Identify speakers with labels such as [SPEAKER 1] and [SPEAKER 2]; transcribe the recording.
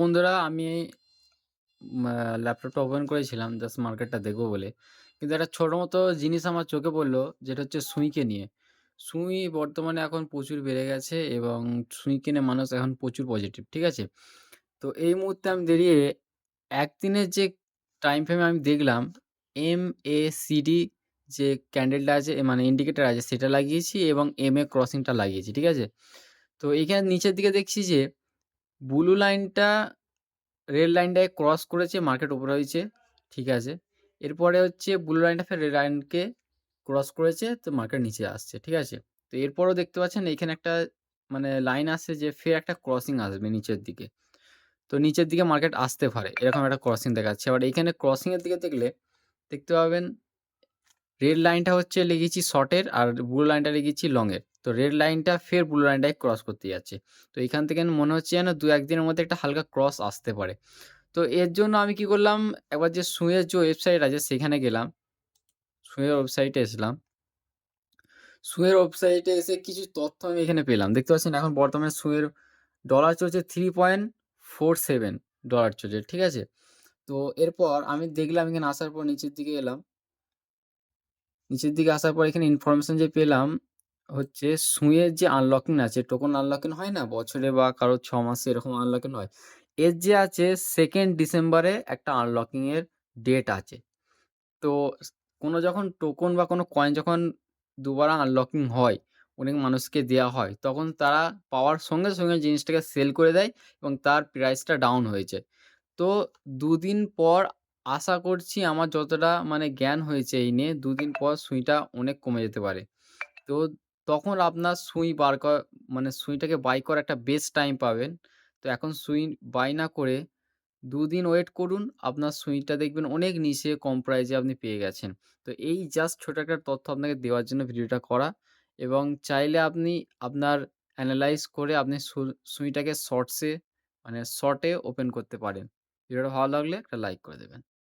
[SPEAKER 1] বন্ধুরা আমি মা ল্যাপটপটা ওপেন করেছিলাম জাস্ট মার্কেটটা দেখব বলে। কিন্তু একটা ছোট মতো জিনিস আমার চোখে পড়ল যেটা হচ্ছে সুইকে নিয়ে। সুই বর্তমানে এখন প্রচুর বেড়ে গেছে এবং সুই কিনে মানুষ এখন প্রচুর পজিটিভ। ঠিক আছে? তো এই মুহূর্তে আমি দাঁড়িয়ে একদিনের যে টাইম ফ্রেমে আমি দেখলাম MACD যে ক্যান্ডেলটা আছে মানে ইন্ডিকেটর আছে সেটা লাগিয়েছি এবং MA ক্রসিংটা লাগিয়েছি। ঠিক আছে? তো এইখানে নিচের দিকে দেখছি যে ব্লু লাইনটা রেড লাইনটাকে ক্রস করেছে, মার্কেট উপরে হয়েছে। ঠিক আছে। এরপরে হচ্ছে ব্লু লাইনটা ফের রেড লাইনকে ক্রস করেছে, তো মার্কেট নিচে আসছে। ঠিক আছে? তো এরপরেও দেখতে পাচ্ছেন এইখানে একটা মানে লাইন আসছে যে ফের একটা ক্রসিং আসবে নিচের দিকে। তো নিচের দিকে মার্কেট আসতে পারে। এরকম একটা ক্রসিং দেখাচ্ছে। আবার এইখানে ক্রসিং এর দিকে দেখলে দেখতে পাবেন রেড লাইনটা হচ্ছে লিখেছি শর্টের আর ব্লু লাইনটা লিখেছি লংয়ের। তো রেড লাইনটা ফের ব্লু লাইনটাকে ক্রস করতে যাচ্ছে। তো এখান থেকে মনে হচ্ছে যেন ২-১ দিনের মধ্যে একটা হালকা ক্রস আসতে পারে। তো এর জন্য আমি কি করলাম, একবার যে সুয়ের যে ওয়েবসাইট আছে সেখানে গেলাম। সুয়ের ওয়েবসাইটে এসলাম। সুয়ের ওয়েবসাইটে এসে কিছু তথ্য আমি এখানে পেলাম। দেখতে পাচ্ছেন এখন বর্তমানে সুয়ের ডলার চলছে $3.47 চলছে। ঠিক আছে? তো এরপর আমি দেখলাম এখানে আসার পর নিচের দিকে এলাম। নিচের দিকে আসার পর এখানে ইনফরমেশন যে পেলাম হচ্ছে সুঁইয়ের যে আনলকিং আছে, টোকন আনলকিং হয় না? বছরে বা কারো ৬ মাসে এরকম আনলকিং হয়। এর যে আছে 2nd ডিসেম্বরে একটা আনলকিং এর ডেট আছে। তো কোনো যখন টোকন বা কোনো কয়েন যখন দুবার আনলকিং হয়, অনেক মানুষকে দেয়া হয়, তখন তারা পাওয়ার সঙ্গে, সঙ্গে জিনিসটাকে সেল করে দেয় এবং তার প্রাইসটা ডাউন হয়ে যায়। তো ২ দিন পর আশা করছি আমার যতটা মানে জ্ঞান হয়েছে এই নিয়ে ২ দিন পর সুইটা অনেক কমে যেতে পারে। তো তখন আপনার সুই বার মানে সুইটাকে বাই করার একটা বেস্ট টাইম পাবেন। তো এখন সুই বাই না করে ২ দিন ওয়েট করুন। আপনার সুইটা দেখবেন অনেক নিচে কম প্রাইসে আপনি পেয়ে গেছেন। তো এই জাস্ট ছোট একটা তথ্য আপনাকে দেওয়ার জন্য ভিডিওটা করা এবং চাইলে আপনি আপনার এনালাইজ করে আপনি সুইটাকে শর্টসে মানে শর্টে ওপেন করতে পারেন। ভিডিওটা ভালো লাগলে একটা লাইক করে দেবেন।